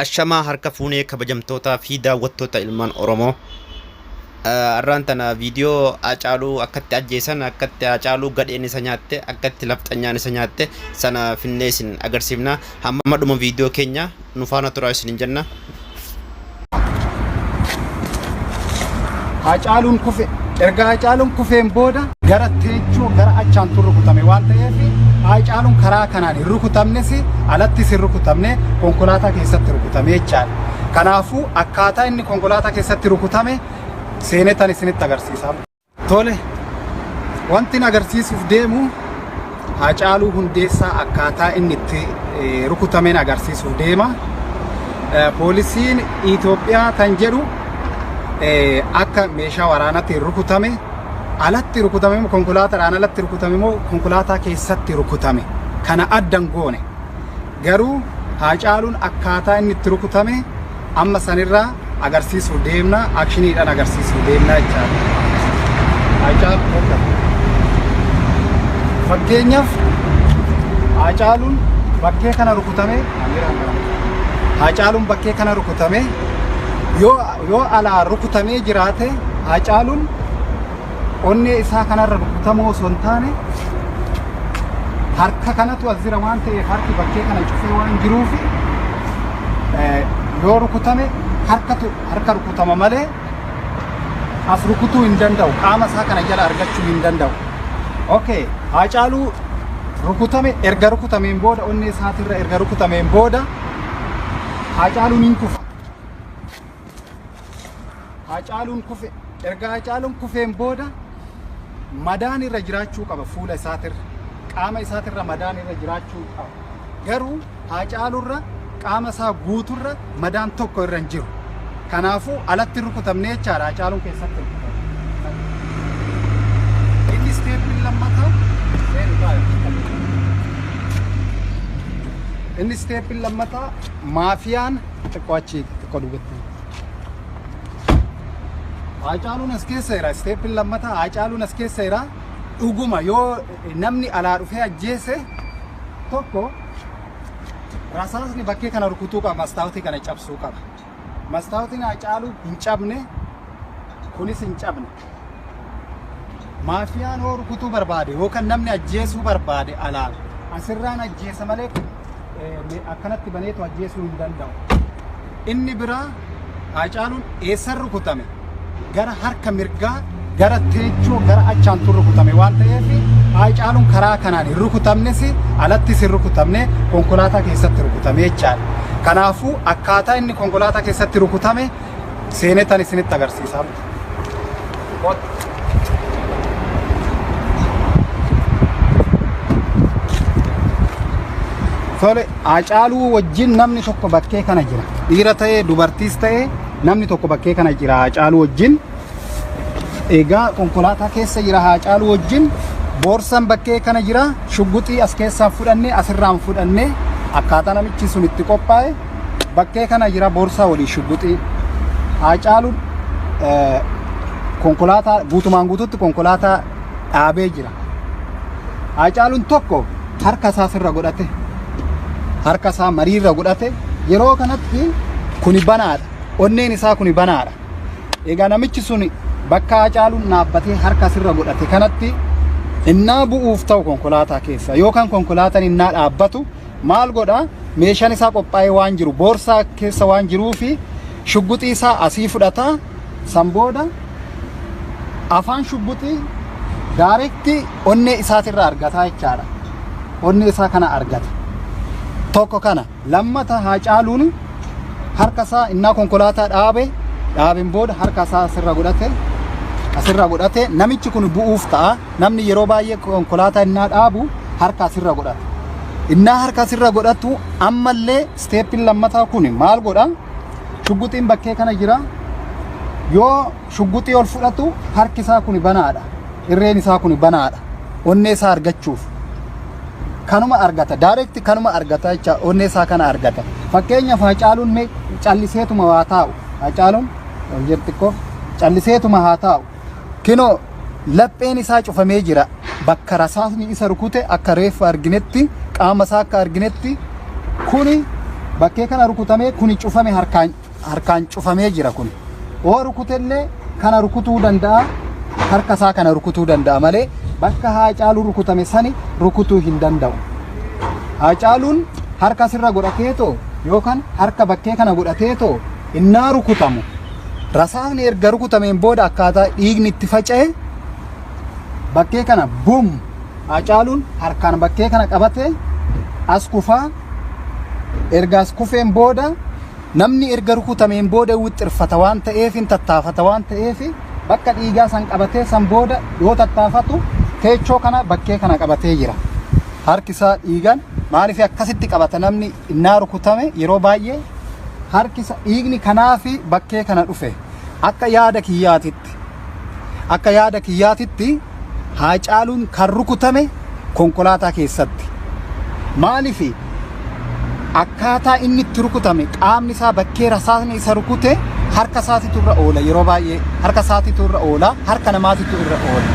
Ashamaa harka fuunee kabajamtootaa fi daawwattoota ilmaan Oromoo arraan tana viidiyoo Hacaaluu akkatti ajjeesan akkatti Hacaaluu gadheen isa nyaatte akkatti lafxanyaan isa nyaatte sana finnee isin agarsiifna. Hamma dhuma viidiyoo keenya nu faana turaa isin jenna. Hacaaluun kufe erga Hacaaluun kufeen booda gara teechoo gara achaan rukutame waan ta'eef Hacaaluun karaa kanaan rukutamnes alatti rukutamne konkolaataa keessatti rukutame jechaadha. Kanaafuu akkaataa inni konkolaataa keessatti rukutame seenetan isinitti agarsiisa. Tole wanti agarsiisuuf deemu Hacaaluu Hundeessaa akkaataa inni itti rukutameen agarsiisuuf deema. Poolisiin Itoophiyaa tan jedhu akka meeshaa waraanaatti rukutame alatti rukutame konkolaataadhaan alatti rukutame moo konkolaataa keessatti rukutame kana addan goone garuu Hacaaluun akkaataa inni itti rukutame amma sanirraa agarsiisuuf deemna akshiniidhaan agarsiisuuf deemna jechaadha. Hacaaluun fakkeenyaaf Hacaaluun bakkee kana rukutame Hacaaluun bakkee kana rukutame yoo ala rukutamee jiraate Hacaaluun onnee isaa kanarra rukutamoo osoo hin taane harka kanatu as jira waan ta'eef harki bakkee kana cufee waan jiruuf yoo rukutame harka rukutama malee as rukutuu hin danda'u qaama isaa kana jala argachuu hin danda'u. Okay, Hacaaluu rukutame erga rukutameen booda onnee isaatirra erga rukutameen booda Hacaaluun hin kufa. Hacaaluun kufe erga Hacaaluun kufeen booda madaan irra jiraachuu qaba fuula isaatirra qaama isaatirra madaan irra jiraachuu qaba garuu Hacaaluurra qaama isaa guuturra madaan tokko irra hin jiru kanaafuu alatti rukutamnee jechaadha. Hacaaluun keessatti inni steepin lammataa inni steepin lammataa maafiyaan xiqqoo achii xiqqoo dubbatti Hacaaluun as keessa jira. Steepin lammataa Hacaaluun as keessa jira. Dhuguma yoo namni alaa dhufee ajjeese tokko rasaasni bakkee kana rukutuu qaba, mastaawutii kana cabsuu qaba. Mastaawutiin Hacaaluu hin cabne kunis hin cabne. Maafiyaan yoo rukutuu barbaade yookaan namni ajjeesuu barbaade alaan asirraan ajjeesa malee akkanatti baneetu ajjeesuu hin danda'u. Inni biraa Hacaaluun eessan rukutame? Gara harka mirgaa gara teechoo gara achaan rukutame waan ta'eef Hacaaluun karaa kanaan rukutamnes alatti rukutamne konkolaataa keessatti rukutame jechaadha. Kanaafuu akkaataa inni konkolaataa keessatti rukutame seenetan isinitti agarsiisa. Tole Hacaaluu wajjin namni tokko bakkee kana jira. Dhiira ta'ee dubartiis ta'ee namni tokko bakkee kana jira Hacaaluu wajjin. Egaa konkolaataa keessa jira Hacaaluu wajjin. Boorsaan bakkee kana jira. Shugguxii as keessaan fudhannee asirraan fudhannee akkaataa namichi sun itti qophaa'e bakkee kana jira boorsaa walii shugguxii. Hacaaluun konkolaataa guutumaan guutuutti konkolaataa dhaabee jira. Hacaaluun tokko harka isaa sirra godhate. Harka isaa mariirra godhate. Yeroo kanatti kuni banaadha. Onneen isaa kuni banaadha. Egaa namichi sun bakka Hacaaluun naabbatee harka sirra godhate kanatti innaa bu'uuf ta'u konkolaataa keessa yookaan konkolaataan innaa dhaabbatu maal godha meeshaan isaa qophaa'ee waan jiru boorsaa keessa waan jiruu fi shugguxii isaa asii fudhata san booda afaan shugguxii daarekti onnee isaatirra argata jechaadha. Onnee isaa kana argata. Tokko kana lammata Hacaaluun harka isaa innaa konkolaataa dhaabeen booda harka isaa asirra godhate namichi kun bu'uuf ta'a. Namni yeroo baay'ee konkolaataa innaa dhaabu harka asirra godhata. Innaa harka asirra godhatu ammallee steepin lammataa kun maal godha? Shugguxiin bakkee kana jira. Yoo shugguxii ol fudhatu harki isaa kun banaadha. Irreen isaa kun banaadha. Onnee isaa argachuuf. Kanuma argata. Daarekti kanuma argata jecha onnee isaa kana argata. Fakkeenyaaf Hacaaluun calliseetuma haa taa'u. Hacaaluun jirtikko calliseetuma haa taa'u. Kino lapheen isaa cufamee jira. Bakka rasaasni isa rukute akka reeffa arginetti qaama isaa akka arginetti kuni bakkee kana rukutamee kuni cufame harkaan cufamee jira kun. Oo rukutellee kana rukutuu danda'a, harka isaa kana rukutuu danda'a malee bakka Haacaaluu rukutame sani rukutuu hin danda'u. Haacaaluun harka sirra godhateetoo yookaan harka bakkee kana godhateetoo innaa rukutamu. Rasaasni erga rukutameen booda akkaataa dhiigni itti faca'e bakkee kana bum Haacaaluun harkaan bakkee kana qabate as kufaa. Erga as kufeen booda namni erga rukutameen booda wixxirfata waan ta'eef hin tattaafata waan ta'eef bakka dhiigaa san qabatee san booda yoo tattaafatu teechoo kana bakkee kana qabatee jira. Harki isaa dhiigaan maaliif akkasitti qabata namni innaa rukutame yeroo baay'ee harki isaa dhiigni kanaafi bakkee kana dhufe akka yaada kiyyaatitti Haacaaluun kan rukutame konkolaataa keessatti. Maaliif akkaataa inni itti rukutame qaamni isaa bakkee rasaasni isa rukute harka isaatitu irra oola yeroo baay'ee harka isaatitu irra oola harka namaatitu irra oola.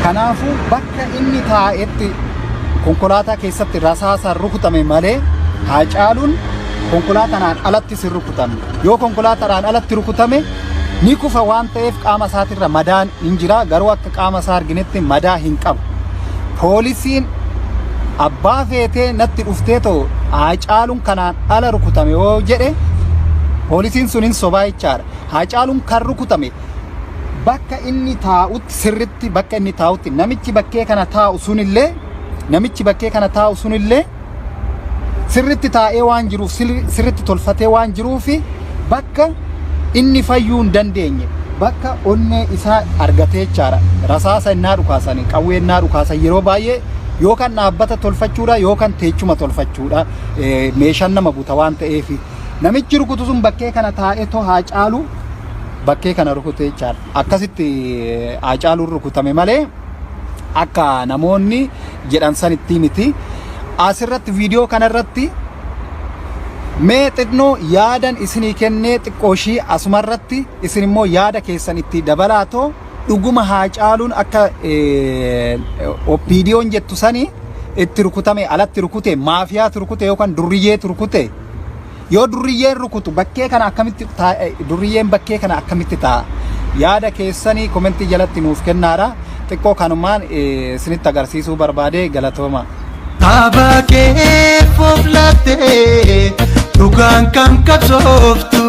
Kanaafuu bakka inni taa'etti konkolaataa keessatti rasaasaan rukutame malee Haacaaluun konkolaataan alatti sin rukutame. Yoo konkolaataan alatti rukutame ni kufa waan ta'eef qaama isaatirra madaan hin jira garuu akka qaama isaa arginetti madaa hin qabu. Poolisiin abbaa feetee natti dhuftee too Haacaaluun kanaan ala rukutame yoo jedhe poolisiin sun hin sobaa jechaadha. Haacaaluun kan rukutame bakka inni taa'utti sirritti bakka inni taa'utti namichi bakkee kana taa'u sunillee sirritti taa'ee waan jiruuf sirritti tolfatee waan jiruufi bakka inni fayyuu hin dandeenye bakka onnee isaa argatee jechaadha. Rasaasa innaa dhukaasanii qawwee innaa dhukaasan yeroo baay'ee yookaan dhaabbata tolfachuudha yookaan teechuma tolfachuudha meeshaan nama guuta waan ta'eef namichi rukutu sun bakkee kana taa'ee too Haacaaluu bakkee kana rukute jechaadha. Akkasitti Haacaaluun rukutame malee akka namoonni jedhan sanitti miti. Asirratti viidiyoo kanarratti mee xiqqoo yaadan isinii kennee xiqqooshii asumarratti isin immoo yaada keessan itti dabalaatoo dhuguma Haacaaluun akka viidiyoon jettu sanii itti rukutame alatti rukute maafiyaatu rukute yookaan durriyyeetu rukute. Yoo durriyyeen rukutu bakkee kana akkamitti durriyyeen bakkee kana akkamitti ta'a? Yaada keessanii komentii jalatti nuuf kennaadha. Xiqqoo kanumaan isinitti agarsiisuu barbaade galatooma. Abake foflate dhugaan kam qabsooftu